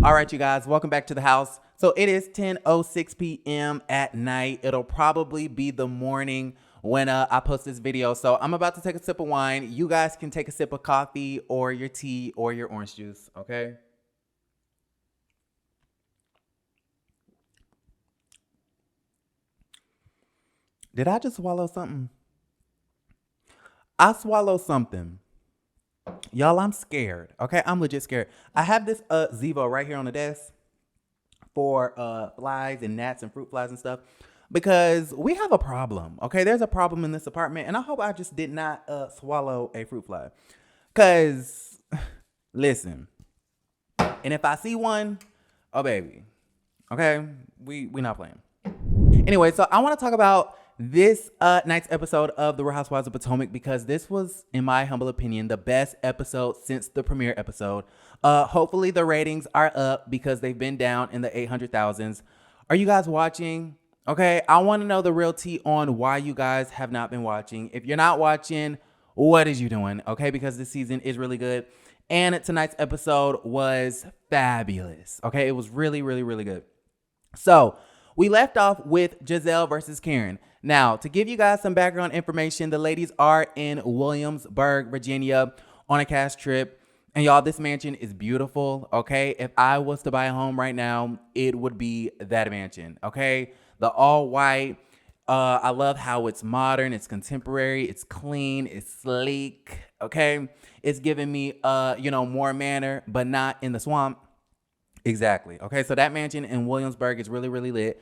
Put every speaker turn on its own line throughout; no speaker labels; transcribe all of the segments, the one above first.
All right, you guys, welcome back to the house. So it is 10:06 p.m. at night. It'll probably be the morning when I post this video. So I'm about to take a sip of wine. You guys can take a sip of coffee or your tea or your orange juice, okay? Did I just swallow something? I swallowed something. Y'all, I'm scared, okay? I'm legit scared. I have this Zevo right here on the desk for flies and gnats and fruit flies and stuff because we have a problem, okay? There's a problem in this apartment, and I hope I just did not swallow a fruit fly. Because, listen, and if I see one, oh, baby, okay? We not playing. Anyway, so I want to talk about this night's episode of The Real Housewives of Potomac because this was, in my humble opinion, the best episode since the premiere episode. Hopefully the ratings are up because they've been down in the 800,000s. Are you guys watching? Okay, I want to know the real tea on why you guys have not been watching. If you're not watching, what is you doing? Okay, because this season is really good. And tonight's episode was fabulous. Okay, it was really, really, really good. So we left off with Gizelle versus Karen. Now, to give you guys some background information, the ladies are in Williamsburg, Virginia on a cash trip. And y'all, this mansion is beautiful, okay? If I was to buy a home right now, it would be that mansion, okay? The all white. I love how it's modern, it's contemporary, it's clean, it's sleek, okay? It's giving me, more manner, but not in the swamp. Exactly. Okay, so that mansion in Williamsburg is really, really lit.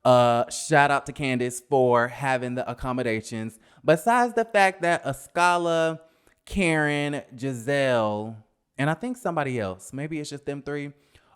Shout out to Candace for having the accommodations. Besides the fact that Ascala, Karen, Gizelle, and I think somebody else, maybe it's just them three,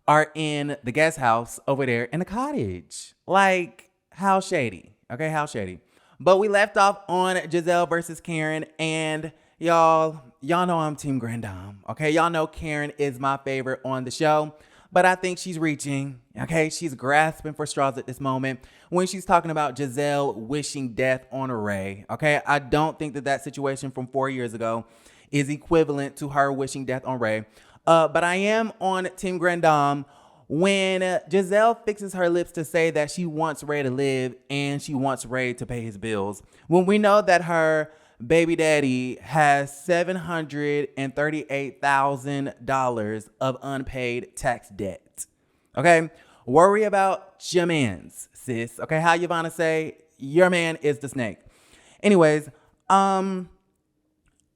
are in the guest house over there in the cottage. Like, how shady. Okay, how shady. But we left off on Gizelle versus Karen, and y'all know I'm Team Grand Dame. Okay, y'all know Karen is my favorite on the show. But I think she's reaching, okay? She's grasping for straws at this moment when she's talking about Gizelle wishing death on Ray, okay? I don't think that situation from 4 years ago is equivalent to her wishing death on Ray. But I am on Team Grand Dame when Gizelle fixes her lips to say that she wants Ray to live and she wants Ray to pay his bills. When we know that her baby daddy has $738,000 of unpaid tax debt. Okay? Worry about your mans, sis. Okay? How Yvonne say, your man is the snake. Anyways, I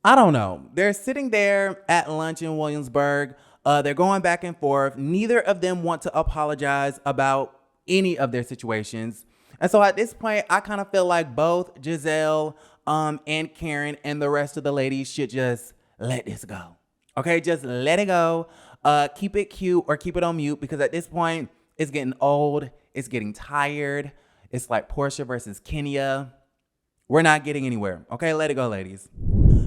don't know. They're sitting there at lunch in Williamsburg. They're going back and forth. Neither of them want to apologize about any of their situations. And so at this point, I kind of feel like both Gizelle and Karen and the rest of the ladies should just let this go. Okay, just let it go. Keep it cute or keep it on mute because at this point, it's getting old. It's getting tired. It's like Portia versus Kenya. We're not getting anywhere. Okay, let it go, ladies.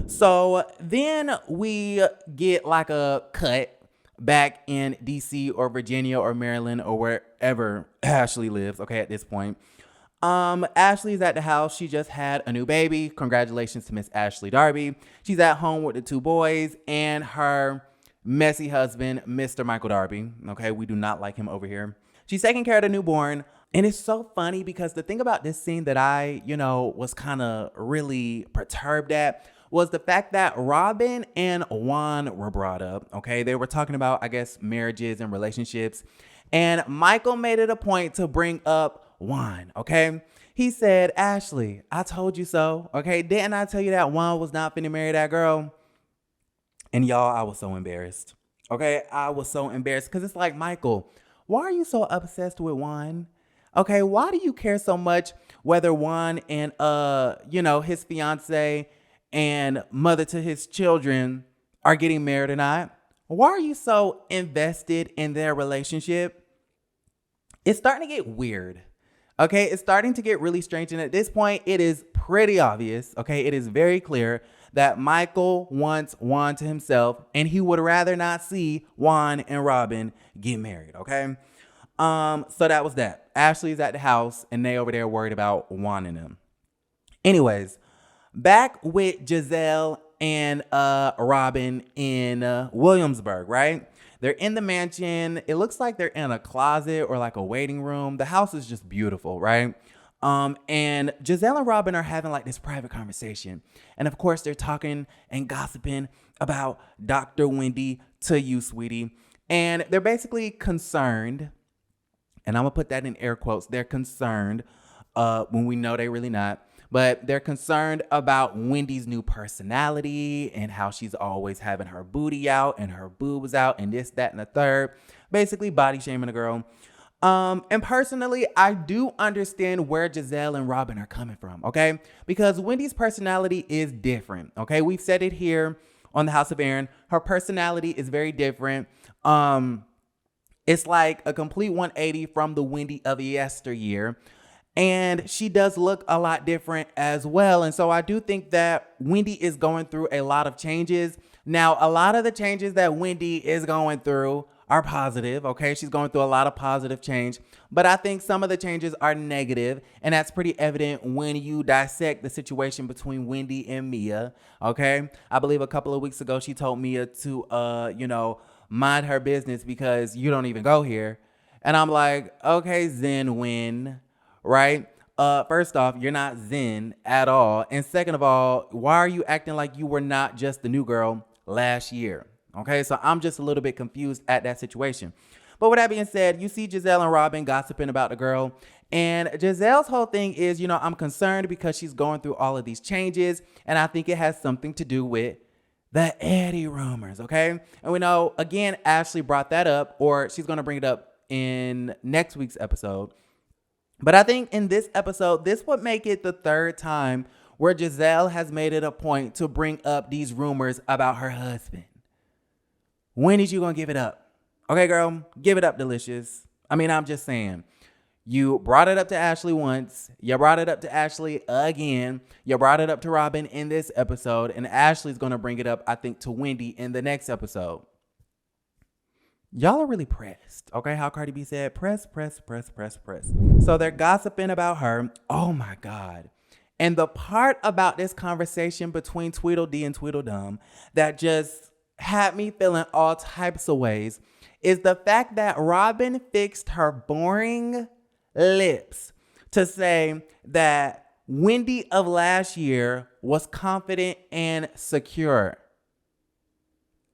So then we get like a cut back in DC or Virginia or Maryland or wherever Ashley lives. Okay, at this point. Ashley's at the house. She just had a new baby. Congratulations to Miss Ashley Darby. She's at home with the two boys and her messy husband, Mr. Michael Darby. Okay, we do not like him over here. She's taking care of the newborn. And it's so funny because the thing about this scene that I, was kind of really perturbed at was the fact that Robyn and Juan were brought up. Okay, they were talking about, I guess, marriages and relationships. And Michael made it a point to bring up Juan, okay? He said, Ashley, I told you so, okay? Didn't I tell you that Juan was not finna marry that girl? And y'all, I was so embarrassed, okay? I was so embarrassed because it's like, Michael, why are you so obsessed with Juan? Okay, why do you care so much whether Juan and, his fiance and mother to his children are getting married or not? Why are you so invested in their relationship? It's starting to get weird. Okay, it's starting to get really strange. And at this point, it is pretty obvious. Okay, it is very clear that Michael wants Juan to himself and he would rather not see Juan and Robyn get married. Okay, so that was that. Ashley's at the house and they over there worried about Juan and him. Anyways, back with Gizelle and Robyn in Williamsburg, right? They're in the mansion. It looks like they're in a closet or like a waiting room. The house is just beautiful, right? And Gizelle and Robyn are having like this private conversation. And of course, they're talking and gossiping about Dr. Wendy to you, sweetie. And they're basically concerned, and I'm gonna put that in air quotes. They're concerned when we know they really not. But they're concerned about Wendy's new personality and how she's always having her booty out and her boobs out and this, that, and the third. Basically body shaming a girl. And personally, I do understand where Gizelle and Robyn are coming from, okay? Because Wendy's personality is different, okay? We've said it here on the House of Aaron. Her personality is very different. It's like a complete 180 from the Wendy of yesteryear. And she does look a lot different as well. And so I do think that Wendy is going through a lot of changes. Now, a lot of the changes that Wendy is going through are positive, okay? She's going through a lot of positive change. But I think some of the changes are negative, and that's pretty evident when you dissect the situation between Wendy and Mia, okay? I believe a couple of weeks ago, she told Mia to, mind her business because you don't even go here. And I'm like, okay, Zen Win. Right? First off, you're not Zen at all. And second of all, why are you acting like you were not just the new girl last year? Okay, so I'm just a little bit confused at that situation. But with that being said, you see Gizelle and Robyn gossiping about the girl. And Gizelle's whole thing is, I'm concerned because she's going through all of these changes. And I think it has something to do with the Eddie rumors, okay? And we know, again, Ashley brought that up, or she's going to bring it up in next week's episode. But I think in this episode, this would make it the third time where Gizelle has made it a point to bring up these rumors about her husband. When is you going to give it up? Okay, girl, give it up, Delicious. I mean, I'm just saying. You brought it up to Ashley once. You brought it up to Ashley again. You brought it up to Robyn in this episode. And Ashley's going to bring it up, I think, to Wendy in the next episode. Y'all are really pressed, okay? How Cardi B said, press. So they're gossiping about her. Oh my God. And the part about this conversation between Tweedledee and Tweedledum that just had me feeling all types of ways is the fact that Robyn fixed her boring lips to say that Wendy of last year was confident and secure.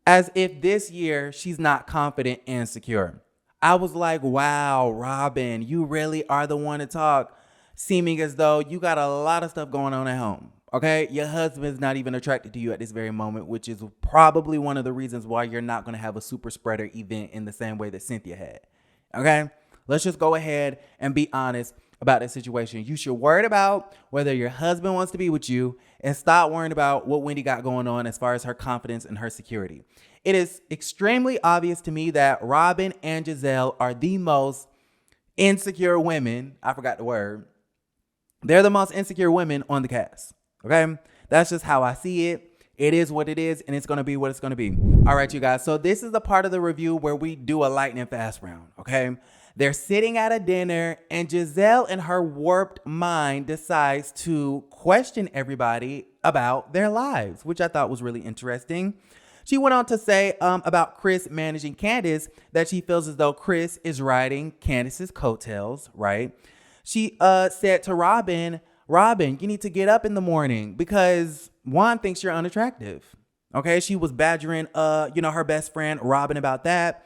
As if this year she's not confident and secure. I was like, wow, Robyn, you really are the one to talk, seeming as though you got a lot of stuff going on at home. Okay, your husband's not even attracted to you at this very moment, which is probably one of the reasons why you're not going to have a super spreader event in the same way that Cynthia had. Okay, let's just go ahead and be honest about that situation. You should worry about whether your husband wants to be with you and stop worrying about what Wendy got going on as far as her confidence and her security. It is extremely obvious to me that Robyn and Gizelle are the most insecure women. I forgot the word. They're the most insecure women on the cast. Okay? That's just how I see it. It is what it is, and it's going to be what it's going to be. All right, you guys. So this is the part of the review where we do a lightning fast round. Okay? They're sitting at a dinner, and Gizelle, in her warped mind, decides to question everybody about their lives, which I thought was really interesting. She went on to say about Chris managing Candace that she feels as though Chris is riding Candace's coattails, right? She said to Robyn, you need to get up in the morning because Juan thinks you're unattractive. Okay, she was badgering, her best friend Robyn about that.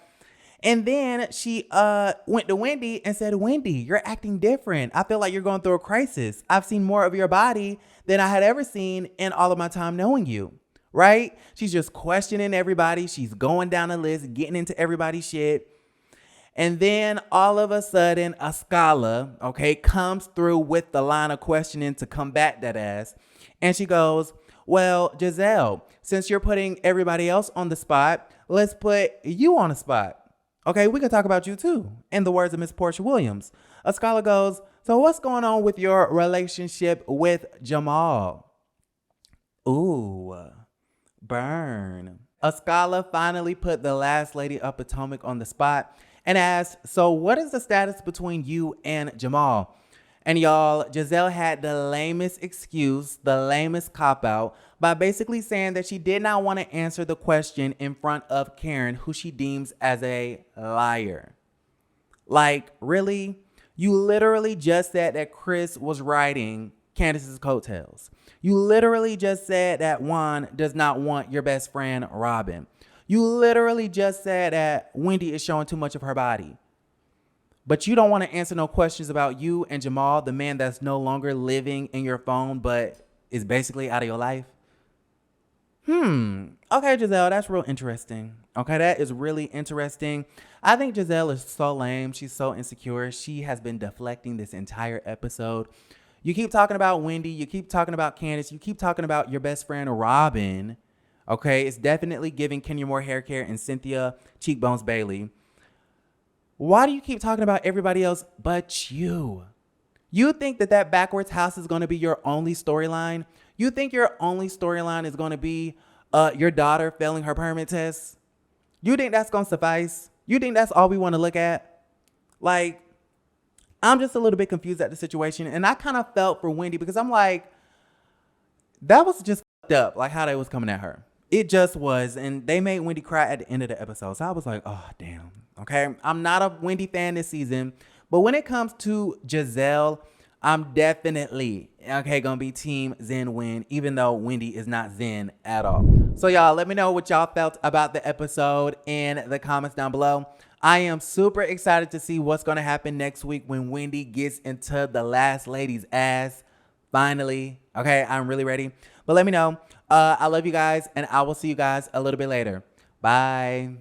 And then she went to Wendy and said, Wendy, you're acting different. I feel like you're going through a crisis. I've seen more of your body than I had ever seen in all of my time knowing you, right? She's just questioning everybody. She's going down the list, getting into everybody's shit. And then all of a sudden, a scholar, comes through with the line of questioning to combat that ass. And she goes, well, Gizelle, since you're putting everybody else on the spot, let's put you on the spot. Okay, we can talk about you too. In the words of Miss Portia Williams, a scholar goes, so what's going on with your relationship with Jamal? Ooh, burn. A scholar finally put the last lady of Potomac on the spot and asked, so what is the status between you and Jamal? And y'all, Gizelle had the lamest excuse, the lamest cop-out, by basically saying that she did not want to answer the question in front of Karen, who she deems as a liar. Like, really? You literally just said that Chris was riding Candace's coattails. You literally just said that Juan does not want your best friend, Robyn. You literally just said that Wendy is showing too much of her body. But you don't want to answer no questions about you and Jamal, the man that's no longer living in your phone, but is basically out of your life. Okay, Gizelle, that's real interesting. Okay, that is really interesting. I think Gizelle is so lame. She's so insecure. She has been deflecting this entire episode. You keep talking about Wendy. You keep talking about Candace. You keep talking about your best friend, Robyn. Okay, it's definitely giving Kenya Moore hair care and Cynthia Cheekbones Bailey. Why do you keep talking about everybody else but you? You think that backwards house is going to be your only storyline? You think your only storyline is going to be your daughter failing her permit test? You think that's going to suffice? You think that's all we want to look at? Like, I'm just a little bit confused at the situation. And I kind of felt for Wendy because I'm like, that was just fucked up, like how they was coming at her. It just was. And they made Wendy cry at the end of the episode. So I was like, oh, damn. Okay. I'm not a Wendy fan this season. But when it comes to Gizelle, I'm definitely, okay, gonna be team Zen win, even though Wendy is not Zen at all. So y'all, let me know what y'all felt about the episode in the comments down below. I am super excited to see what's gonna happen next week when Wendy gets into the last lady's ass. Finally, okay, I'm really ready. But let me know. I love you guys, and I will see you guys a little bit later. Bye.